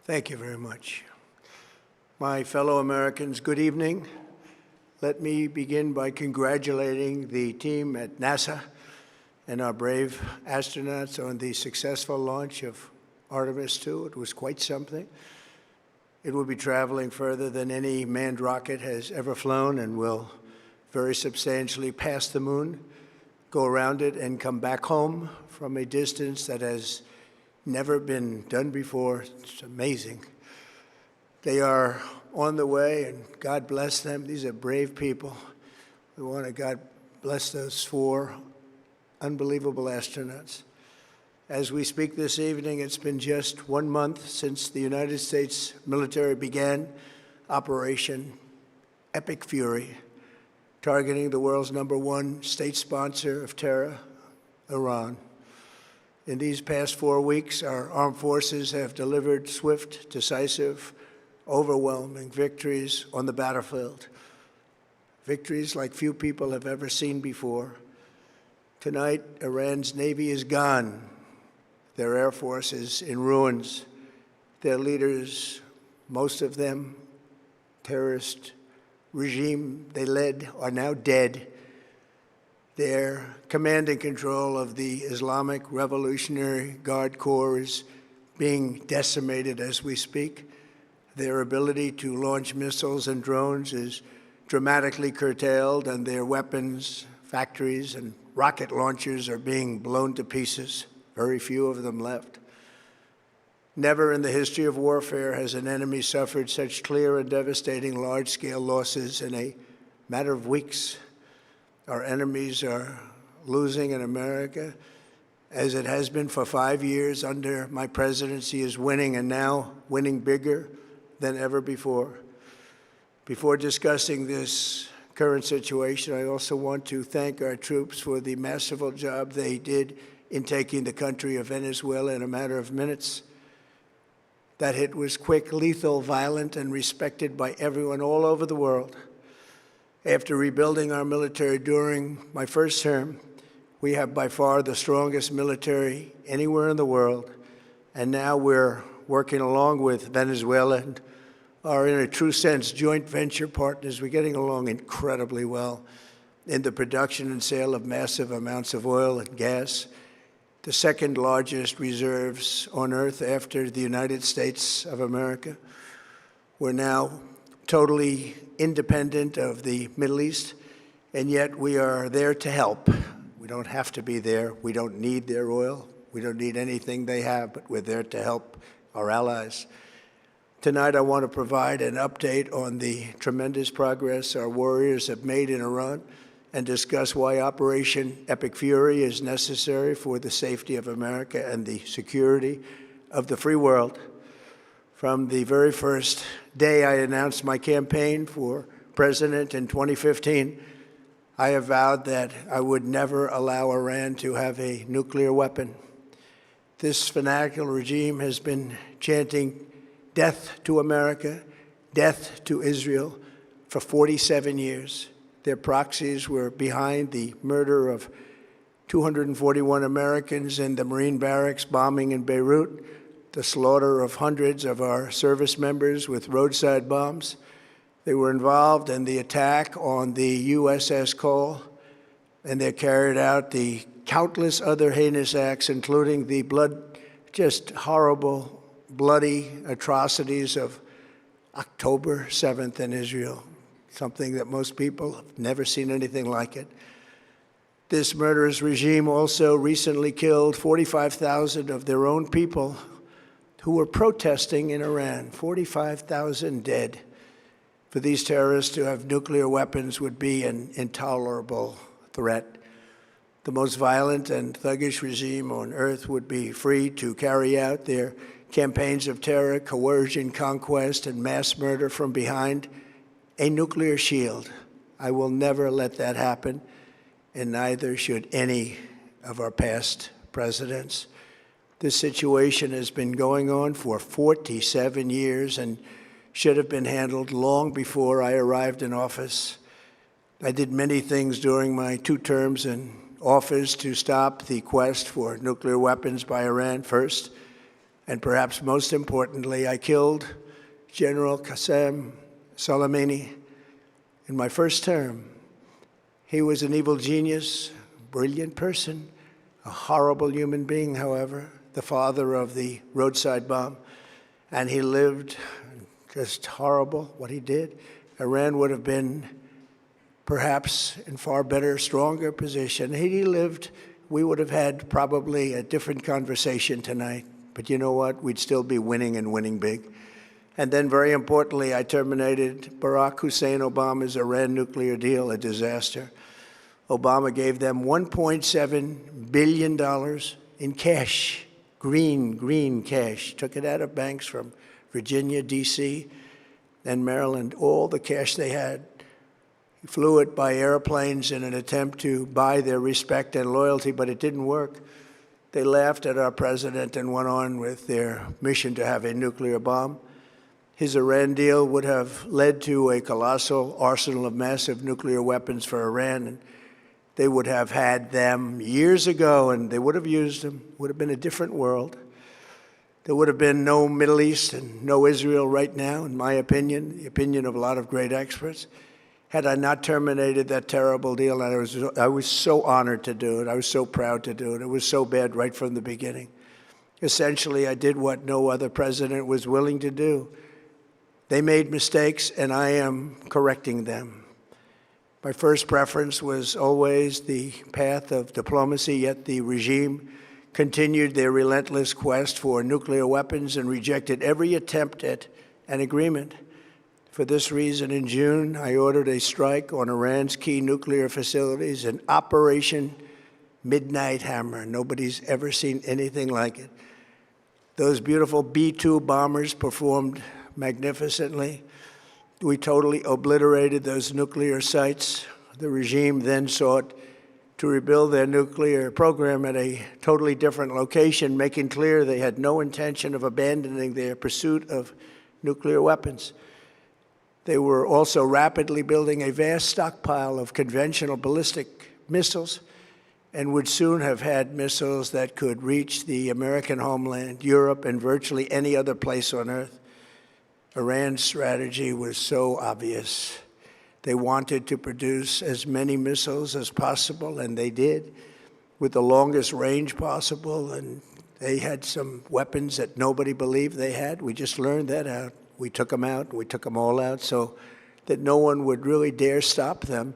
Thank you very much. My fellow Americans, good evening. Let me begin by congratulating the team at NASA and our brave astronauts on the successful launch of Artemis II. It was quite something. It will be traveling further than any manned rocket has ever flown and will very substantially pass the moon, go around it, and come back home from a distance that has never been done before. It's amazing. They are on the way, and God bless them. These are brave people. We want to God bless those 4 unbelievable astronauts. As we speak this evening, it's been just 1 month since the United States military began Operation Epic Fury, targeting the world's #1 state sponsor of terror, Iran. In these past 4 weeks, our armed forces have delivered swift, decisive, overwhelming victories on the battlefield. Victories like few people have ever seen before. Tonight, Iran's Navy is gone. Their Air Force is in ruins. Their leaders, most of them terrorist regime they led, are now dead. Their command and control of the Islamic Revolutionary Guard Corps is being decimated as we speak. Their ability to launch missiles and drones is dramatically curtailed, and their weapons, factories, and rocket launchers are being blown to pieces. Very few of them left. Never in the history of warfare has an enemy suffered such clear and devastating large-scale losses in a matter of weeks. Our enemies are losing in America, as it has been for 5 years under my presidency, is winning, and now winning bigger than ever before. Before discussing this current situation, I also want to thank our troops for the masterful job they did in taking the country of Venezuela in a matter of minutes. That hit was quick, lethal, violent, and respected by everyone all over the world. After rebuilding our military during my first term, we have by far the strongest military anywhere in the world, and now we're working along with Venezuela and are, in a true sense, joint venture partners. We're getting along incredibly well in the production and sale of massive amounts of oil and gas, the second largest reserves on earth after the United States of America. We're now totally independent of the Middle East, and yet we are there to help. We don't have to be there. We don't need their oil. We don't need anything they have, but we're there to help our allies. Tonight, I want to provide an update on the tremendous progress our warriors have made in Iran and discuss why Operation Epic Fury is necessary for the safety of America and the security of the free world. From the very first day I announced my campaign for president in 2015, I have vowed that I would never allow Iran to have a nuclear weapon. This fanatical regime has been chanting death to America, death to Israel for 47 years. Their proxies were behind the murder of 241 Americans in the Marine barracks bombing in Beirut, the slaughter of hundreds of our service members with roadside bombs. They were involved in the attack on the USS Cole, and they carried out the countless other heinous acts, including the just horrible, bloody atrocities of October 7th in Israel, something that most people have never seen anything like it. This murderous regime also recently killed 45,000 of their own people who were protesting in Iran. 45,000 dead. For these terrorists to have nuclear weapons would be an intolerable threat. The most violent and thuggish regime on earth would be free to carry out their campaigns of terror, coercion, conquest, and mass murder from behind a nuclear shield. I will never let that happen, and neither should any of our past presidents. This situation has been going on for 47 years and should have been handled long before I arrived in office. I did many things during my 2 terms in office to stop the quest for nuclear weapons by Iran. First, And perhaps most importantly, I killed General Qasem Soleimani in my first term. He was an evil genius, brilliant person, a horrible human being, however, the father of the roadside bomb. And he lived just horrible, what he did. Iran would have been perhaps in far better, stronger position. Had he lived, we would have had probably a different conversation tonight. But you know what? We'd still be winning and winning big. And then very importantly, I terminated Barack Hussein Obama's Iran nuclear deal, a disaster. Obama gave them $1.7 billion in cash, green cash. Took it out of banks from Virginia, D.C., and Maryland, all the cash they had. He flew it by airplanes in an attempt to buy their respect and loyalty, but it didn't work. They laughed at our president and went on with their mission to have a nuclear bomb. His Iran deal would have led to a colossal arsenal of massive nuclear weapons for Iran, and they would have had them years ago, and they would have used them. It would have been a different world. There would have been no Middle East and no Israel right now, in my opinion, the opinion of a lot of great experts, had I not terminated that terrible deal. And I was so honored to do it. I was so proud to do it. It was so bad right from the beginning. Essentially, I did what no other president was willing to do. They made mistakes, and I am correcting them. My first preference was always the path of diplomacy, yet the regime continued their relentless quest for nuclear weapons and rejected every attempt at an agreement. For this reason, in June, I ordered a strike on Iran's key nuclear facilities, an Operation Midnight Hammer. Nobody's ever seen anything like it. Those beautiful B-2 bombers performed magnificently. We totally obliterated those nuclear sites. The regime then sought to rebuild their nuclear program at a totally different location, making clear they had no intention of abandoning their pursuit of nuclear weapons. They were also rapidly building a vast stockpile of conventional ballistic missiles and would soon have had missiles that could reach the American homeland, Europe, and virtually any other place on Earth. Iran's strategy was so obvious. They wanted to produce as many missiles as possible, and they did, with the longest range possible, and they had some weapons that nobody believed they had. We just learned that out. We took them out. We took them all out so that no one would really dare stop them.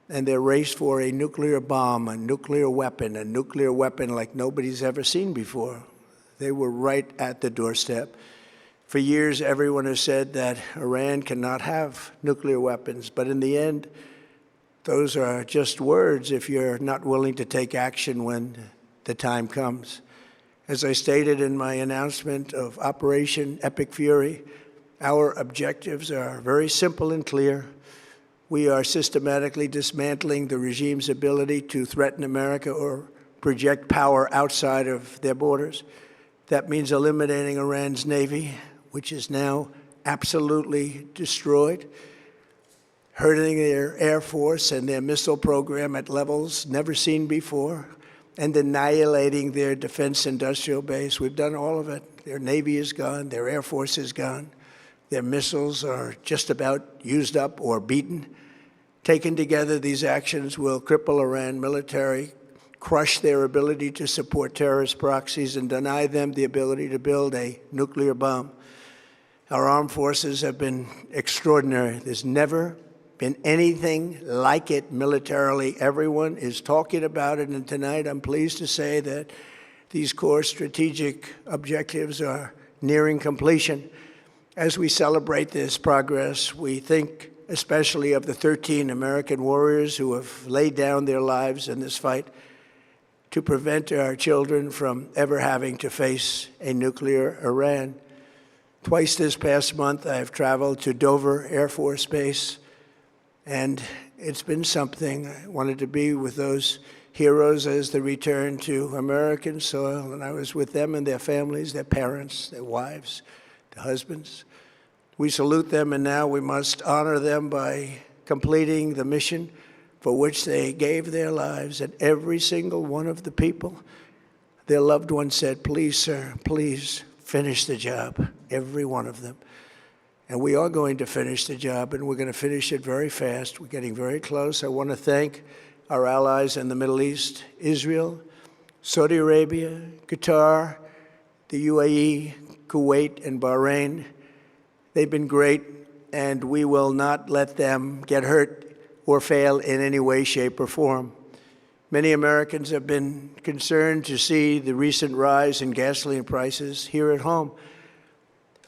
And their race for a nuclear bomb, a nuclear weapon like nobody's ever seen before. They were right at the doorstep. For years, everyone has said that Iran cannot have nuclear weapons, but in the end, those are just words if you're not willing to take action when the time comes. As I stated in my announcement of Operation Epic Fury, our objectives are very simple and clear. We are systematically dismantling the regime's ability to threaten America or project power outside of their borders. That means eliminating Iran's Navy, which is now absolutely destroyed, hurting their Air Force and their missile program at levels never seen before, and annihilating their defense industrial base. We've done all of it. Their Navy is gone, their Air Force is gone, their missiles are just about used up or beaten. Taken together, these actions will cripple Iran military, crush their ability to support terrorist proxies, and deny them the ability to build a nuclear bomb. Our armed forces have been extraordinary. There's never been anything like it militarily. Everyone is talking about it, and tonight I'm pleased to say that these core strategic objectives are nearing completion. As we celebrate this progress, we think especially of the 13 American warriors who have laid down their lives in this fight to prevent our children from ever having to face a nuclear Iran. Twice this past month, I've traveled to Dover Air Force Base, and it's been something. I wanted to be with those heroes as they return to American soil, and I was with them and their families, their parents, their wives, their husbands. We salute them, and now we must honor them by completing the mission for which they gave their lives. And every single one of the people, their loved ones said, "Please, sir, please finish the job, every one of them. And we are going to finish the job, and we're going to finish it very fast. We're getting very close. I want to thank our allies in the Middle East, Israel, Saudi Arabia, Qatar, the UAE, Kuwait, and Bahrain. They've been great, and we will not let them get hurt or fail in any way, shape, or form. Many Americans have been concerned to see the recent rise in gasoline prices here at home.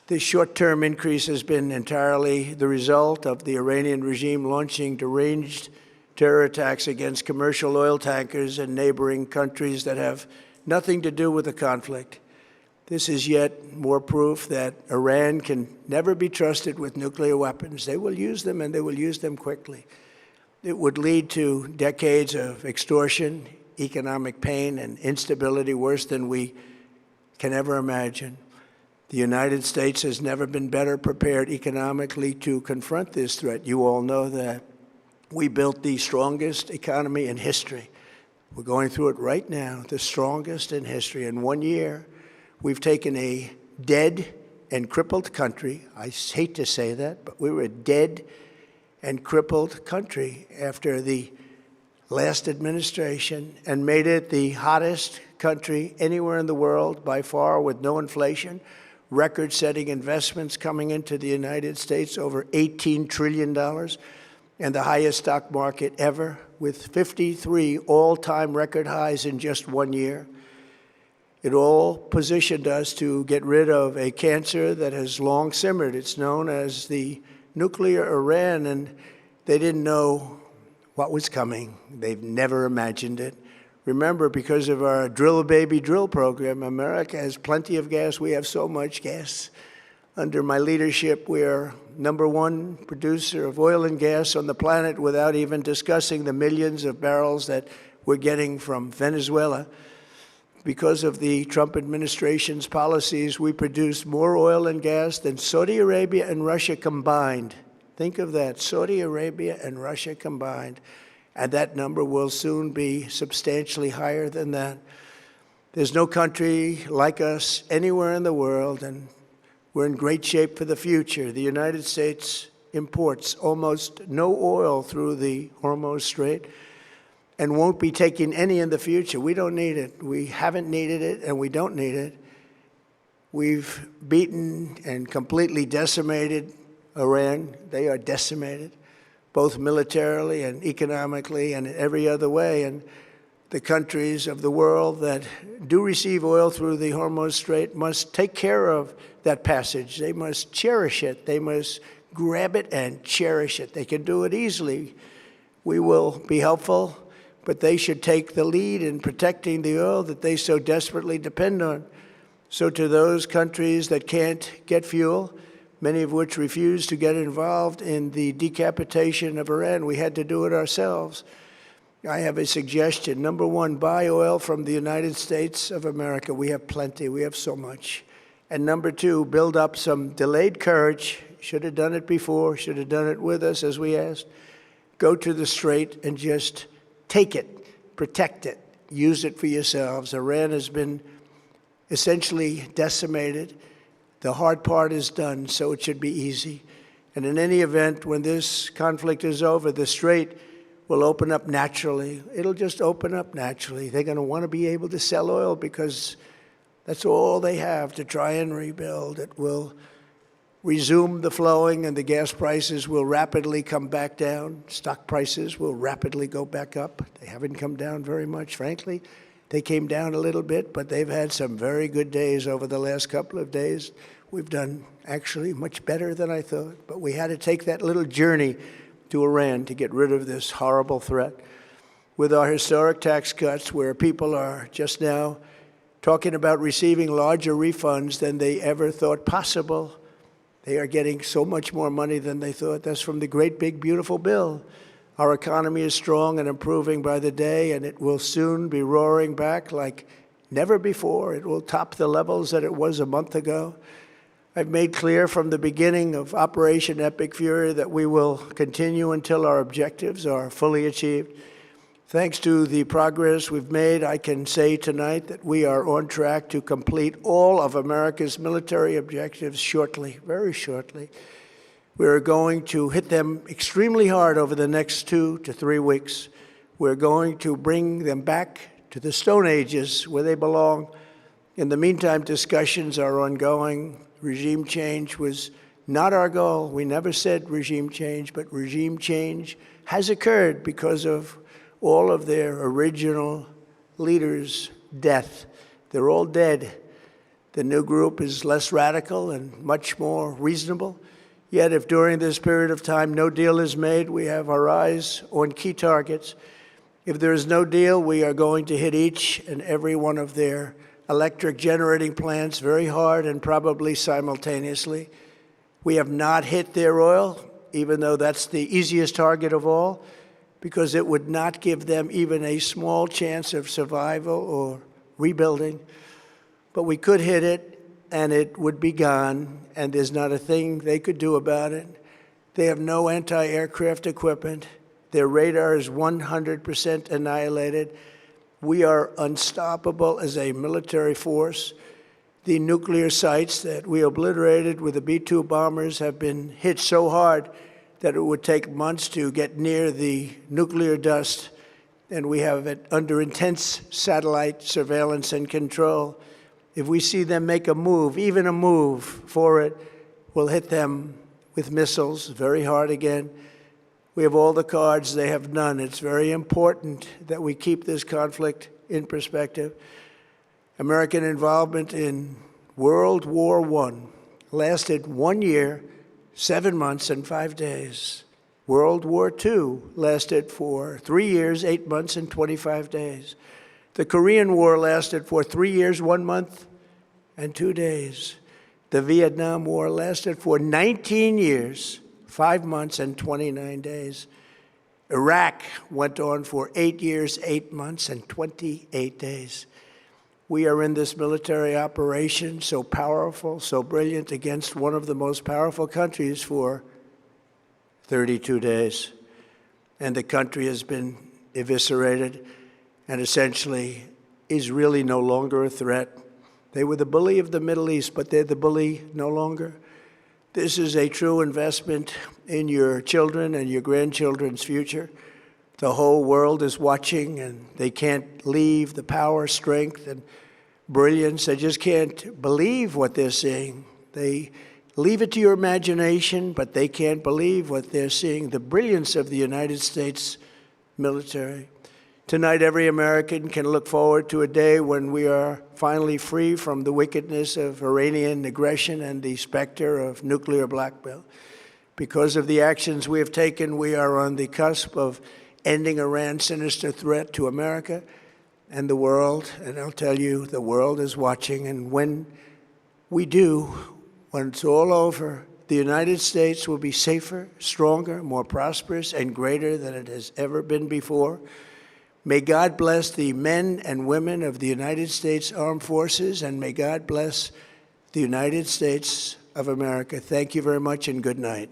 This short-term increase has been entirely the result of the Iranian regime launching deranged terror attacks against commercial oil tankers in neighboring countries that have nothing to do with the conflict. This is yet more proof that Iran can never be trusted with nuclear weapons. They will use them, and they will use them quickly. It would lead to decades of extortion, economic pain, and instability worse than we can ever imagine. The United States has never been better prepared economically to confront this threat. You all know that. We built the strongest economy in history. We're going through it right now, the strongest in history. In 1 year, we've taken a dead and crippled country. I hate to say that, but we were a dead and crippled country after the last administration and made it the hottest country anywhere in the world by far, with no inflation, record-setting investments coming into the United States, over $18 trillion, and the highest stock market ever, with 53 all-time record highs in just 1 year. It all positioned us to get rid of a cancer that has long simmered. It's known as the nuclear Iran, and they didn't know what was coming. They've never imagined it. Remember, because of our Drill Baby Drill program, America has plenty of gas. We have so much gas. Under my leadership, we are #1 producer of oil and gas on the planet, without even discussing the millions of barrels that we're getting from Venezuela. Because of the Trump administration's policies, we produce more oil and gas than Saudi Arabia and Russia combined. Think of that, Saudi Arabia and Russia combined. And that number will soon be substantially higher than that. There's no country like us anywhere in the world, and we're in great shape for the future. The United States imports almost no oil through the Hormuz Strait, and won't be taking any in the future. We don't need it. We haven't needed it, and we don't need it. We've beaten and completely decimated Iran. They are decimated, both militarily and economically and in every other way. And the countries of the world that do receive oil through the Hormuz Strait must take care of that passage. They must cherish it. They must grab it and cherish it. They can do it easily. We will be helpful, but they should take the lead in protecting the oil that they so desperately depend on. So to those countries that can't get fuel, many of which refuse to get involved in the decapitation of Iran, we had to do it ourselves. I have a suggestion. #1, buy oil from the United States of America. We have plenty. We have so much. And #2, build up some delayed courage. Should have done it before. Should have done it with us, as we asked. Go to the Strait and just take it, protect it, use it for yourselves. Iran has been essentially decimated. The hard part is done, so it should be easy. And in any event, when this conflict is over, the Strait will open up naturally. It'll just open up naturally. They're going to want to be able to sell oil because that's all they have to try and rebuild. It will resume the flowing, and the gas prices will rapidly come back down. Stock prices will rapidly go back up. They haven't come down very much, frankly. They came down a little bit, but they've had some very good days over the last couple of days. We've done actually much better than I thought, but we had to take that little journey to Iran to get rid of this horrible threat. With our historic tax cuts, where people are just now talking about receiving larger refunds than they ever thought possible, they are getting so much more money than they thought. That's from the great, big, beautiful bill. Our economy is strong and improving by the day, and it will soon be roaring back like never before. It will top the levels that it was a month ago. I've made clear from the beginning of Operation Epic Fury that we will continue until our objectives are fully achieved. Thanks to the progress we've made, I can say tonight that we are on track to complete all of America's military objectives shortly, very shortly. We're going to hit them extremely hard over the next 2 to 3 weeks. We're going to bring them back to the Stone Ages where they belong. In the meantime, discussions are ongoing. Regime change was not our goal. We never said regime change, but regime change has occurred because of all of their original leaders' death. They're all dead. The new group is less radical and much more reasonable. Yet if during this period of time no deal is made, we have our eyes on key targets. If there is no deal, we are going to hit each and every one of their electric generating plants very hard and probably simultaneously. We have not hit their oil, even though that's the easiest target of all, because it would not give them even a small chance of survival or rebuilding. But we could hit it, and it would be gone, and there's not a thing they could do about it. They have no anti-aircraft equipment. Their radar is 100% annihilated. We are unstoppable as a military force. The nuclear sites that we obliterated with the B-2 bombers have been hit so hard that it would take months to get near the nuclear dust, and we have it under intense satellite surveillance and control. If we see them make a move, even a move for it, we'll hit them with missiles very hard again. We have all the cards, they have none. It's very important that we keep this conflict in perspective. American involvement in World War I lasted 1 year, 7 months and 5 days. World War II lasted for 3 years, 8 months and 25 days. The Korean War lasted for 3 years, 1 month and 2 days. The Vietnam War lasted for 19 years, 5 months and 29 days. Iraq went on for 8 years, 8 months and 28 days. We are in this military operation, so powerful, so brilliant, against one of the most powerful countries for 32 days. And the country has been eviscerated and essentially is really no longer a threat. They were the bully of the Middle East, but they're the bully no longer. This is a true investment in your children and your grandchildren's future. The whole world is watching, and they can't leave the power, strength, and brilliance. They just can't believe what they're seeing. They leave it to your imagination, but they can't believe what they're seeing, the brilliance of the United States military. Tonight, every American can look forward to a day when we are finally free from the wickedness of Iranian aggression and the specter of nuclear blackmail. Because of the actions we have taken, we are on the cusp of ending Iran's sinister threat to America and the world. And I'll tell you, the world is watching. And when we do, when it's all over, the United States will be safer, stronger, more prosperous, and greater than it has ever been before. May God bless the men and women of the United States Armed Forces, and may God bless the United States of America. Thank you very much, and good night.